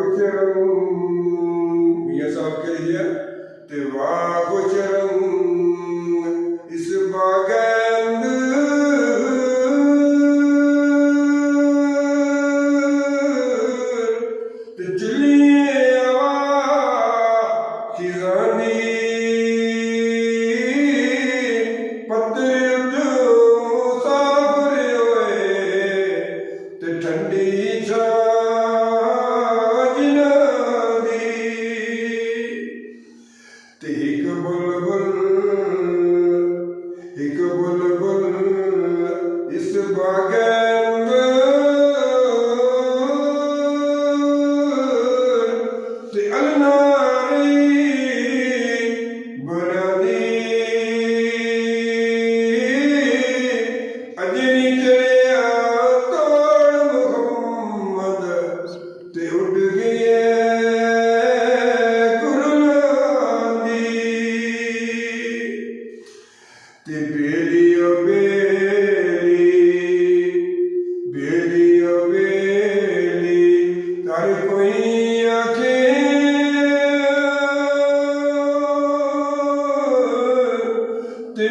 ਕੁਛ ਰੰਗ ਮੀਆਂ ਸਾਹਿਬ ਕਹ ਰਹੀ ਹੈ ਤੇ ਵਾਹ ਕੁਛ ਰੰਗ ਇਸ ਬਾਗੰਦ ਤੇ ਚਲੀਏ ਆਵਾ ਖਿਜ਼ਾਨੀ ਪੱਤਰ ਜੋ ਸਾਬਰੇ ਹੋਏ ਤੇ ਠੰਡੀ ਛਾਂ ਤੇ ਇੱਕ ਬੁਲਬੁਲ ਇਸ ਬਾਗੰਦ ਤੇ ਅਲਨਾਰੀ ਬਰਾਦੀ ਅਜਨੀ ਚੜਿਆ ਤੋੜ ਮੁਹੰਮਦ ਤੇ ਉੱਡ ਗਏ ਤੇ ਬੇਲੀਓ ਬੇਲੀ ਤਾਰੇ ਕੋਈ ਆਖੇ ਤੇ